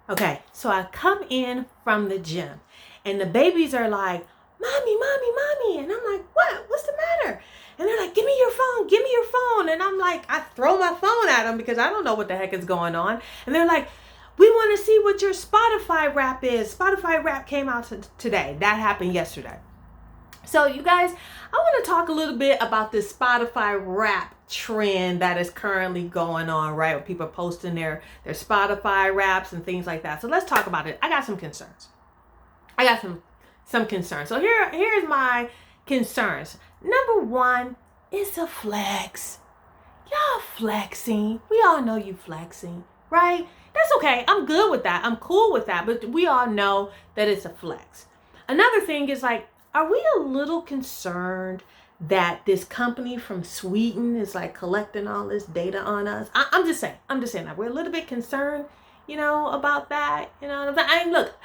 Okay, so I come in from the gym and the babies are like, Mommy, Mommy, Mommy. And I'm like, what? What's the matter? And they're like, give me your phone, give me your phone. And I'm like, I throw my phone at them because I don't know what the heck is going on. And they're like, we want to see what your Spotify rap is. Spotify rap came out today. That happened yesterday. So you guys, I want to talk a little bit about this Spotify rap trend that is currently going on, right? Where people are posting their Spotify raps and things like that. So let's talk about it. I got some concerns. Some concerns. So here's my concerns. Number one, it's a flex. Y'all flexing. We all know you flexing, right? That's okay. I'm good with that. I'm cool with that. But we all know that it's a flex. Another thing is like, are we a little concerned that this company from Sweden is like collecting all this data on us? I'm just saying that we're a little bit concerned, about that. Look,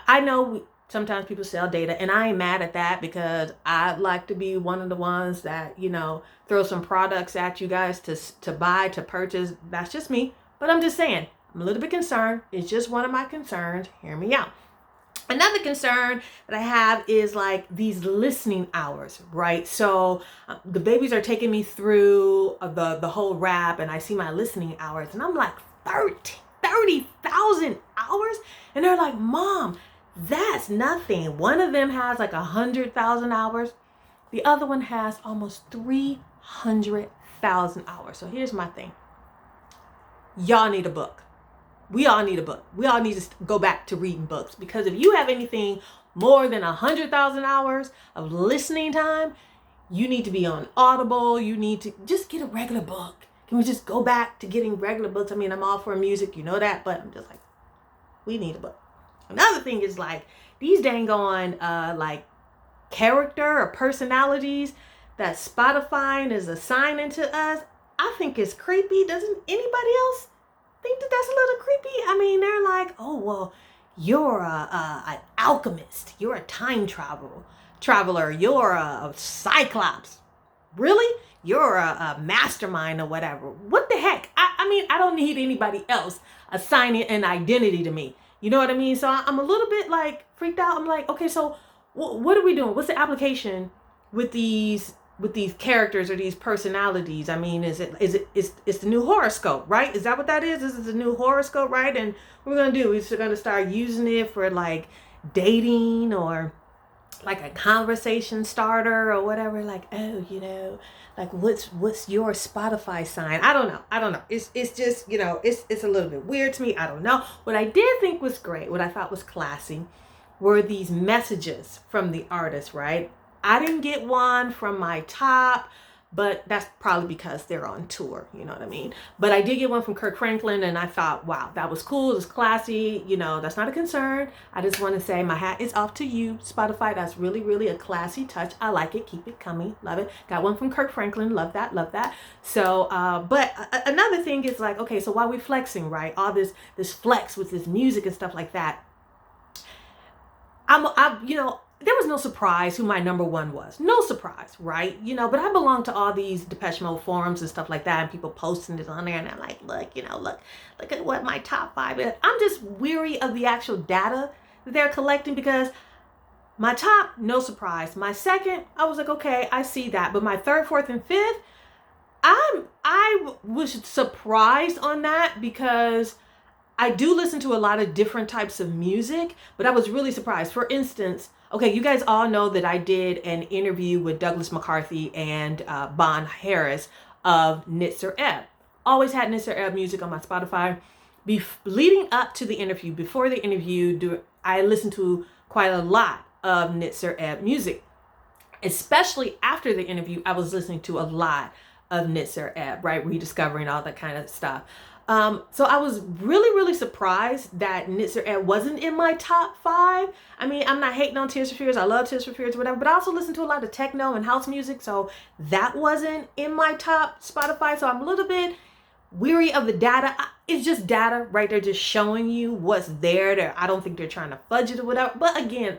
I know sometimes people sell data and I ain't mad at that because I'd like to be one of the ones that, throw some products at you guys to buy, to purchase. That's just me. But I'm just saying, I'm a little bit concerned. It's just one of my concerns. Hear me out. Another concern that I have is like these listening hours, right? So the babies are taking me through the whole rap and I see my listening hours and I'm like 30,000 hours. And they're like, Mom, that's nothing. One of them has like 100,000 hours. The other one has almost 300,000 hours. So here's my thing. Y'all need a book. We all need a book. We all need to go back to reading books because if you have anything more than 100,000 hours of listening time, you need to be on Audible. You need to just get a regular book. Can we just go back to getting regular books? I mean, I'm all for music, you know that, but I'm just like, we need a book. Another thing is like these dang on like character or personalities that Spotify is assigning to us. I think it's creepy. Doesn't anybody else think that that's a little creepy? I mean, they're like, oh, well, you're an alchemist. You're a time traveler. You're a cyclops. Really? You're a mastermind or whatever. What the heck? I mean, I don't need anybody else assigning an identity to me. You know what I mean? So I'm a little bit like freaked out. I'm like, okay, so what are we doing? What's the application with these characters or these personalities? I mean, it's the new horoscope, right? Is that what that is? This is the new horoscope, right? And what we're going to do is we're going to start using it for like dating or like a conversation starter or whatever. Like, oh, like what's your Spotify sign? I don't know. It's just, it's a little bit weird to me. I don't know. What I did think was great, what I thought was classy, were these messages from the artist, right? I didn't get one from my top, but that's probably because they're on tour, you know what I mean? But I did get one from Kirk Franklin and I thought, wow, that was cool. It was classy. That's not a concern. I just want to say my hat is off to you, Spotify. That's really, really a classy touch. I like it. Keep it coming. Love it. Got one from Kirk Franklin. Love that. Love that. So, but another thing is like, okay, so while we flexing, right? All this flex with this music and stuff like that. There was no surprise who my number one was. No surprise, right? But I belong to all these Depeche Mode forums and stuff like that, and people posting it on there, and I'm like, look at what my top 5 is. I'm just weary of the actual data that they're collecting because my top, no surprise. My second, I was like, okay, I see that. But my third, fourth, and fifth, I was surprised on that because I do listen to a lot of different types of music, but I was really surprised. For instance, okay, you guys all know that I did an interview with Douglas McCarthy and Bon Harris of Nitzer Ebb. Always had Nitzer Ebb music on my Spotify. Leading up to the interview, before the interview, I listened to quite a lot of Nitzer Ebb music. Especially after the interview, I was listening to a lot of Nitzer Ebb, right? Rediscovering all that kind of stuff. So I was really, really surprised that Nitzer Ebb wasn't in my top 5. I mean, I'm not hating on Tears for Fears. I love Tears for Fears, whatever. But I also listen to a lot of techno and house music. So that wasn't in my top Spotify. So I'm a little bit weary of the data. It's just data, right? They're just showing you what's there. I don't think they're trying to fudge it or whatever. But again,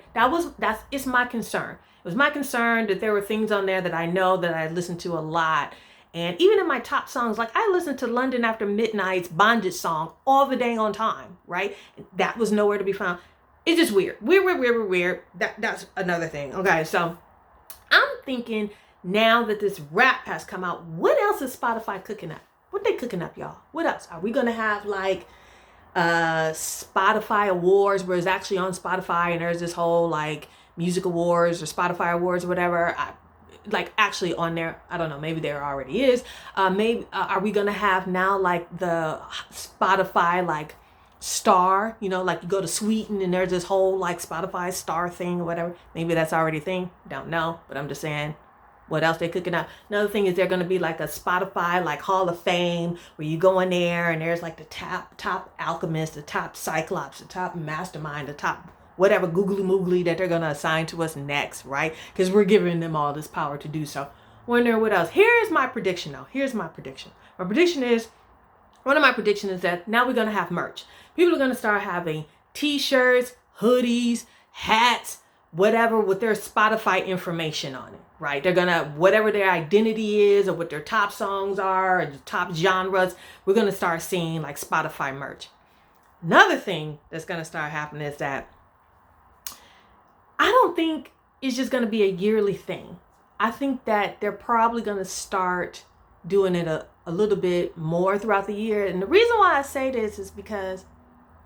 it's my concern. It was my concern that there were things on there that I know that I listened to a lot. And even in my top songs, like I listened to London After Midnight's Bondage song all the dang on time, right? That was nowhere to be found. It's just weird. Weird. That's another thing. Okay, so I'm thinking now that this rap has come out, what else is Spotify cooking up? What they cooking up, y'all? What else? Are we gonna have like Spotify awards where it's actually on Spotify and there's this whole like music awards or Spotify awards or whatever, like actually on there? I don't know, maybe there already is. Maybe are we gonna have now like the Spotify like star, you know, like you go to Sweden and there's this whole like Spotify star thing or whatever? Maybe that's already a thing. Don't know, but I'm just saying what else they cooking up. Another thing is they're going to be like a Spotify like Hall of Fame where you go in there and there's like the top alchemist, the top cyclops, the top mastermind, the top whatever googly moogly that they're going to assign to us next, right? Because we're giving them all this power to do so. Wonder what else. Here's my prediction though. Here's my prediction. My prediction is, one of my predictions is that now we're going to have merch. People are going to start having t-shirts, hoodies, hats, whatever with their Spotify information on it, right? They're gonna, whatever their identity is or what their top songs are or the top genres, we're gonna start seeing like Spotify merch. Another thing that's gonna start happening is that I don't think it's just gonna be a yearly thing. I think that they're probably gonna start doing it a little bit more throughout the year. And the reason why I say this is because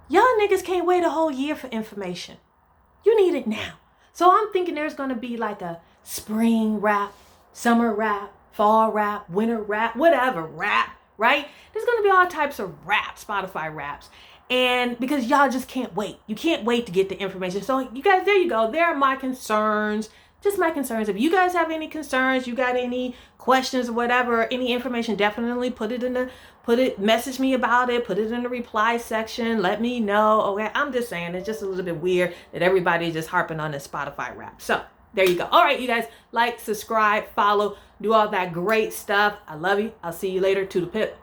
y'all niggas can't wait a whole year for information. You need it now. So I'm thinking there's going to be like a spring rap, summer rap, fall rap, winter rap, whatever rap, right? There's going to be all types of rap, Spotify raps. And because y'all just can't wait. You can't wait to get the information. So you guys, there you go. There are my concerns. Just my concerns. If you guys have any concerns, you got any questions or whatever, any information, definitely message me about it, put it in the reply section, let me know. Okay, I'm just saying it's just a little bit weird that everybody's just harping on this Spotify rap. So there you go. All right, you guys, like, subscribe, follow, do all that great stuff. I love you. I'll see you later. To the pip.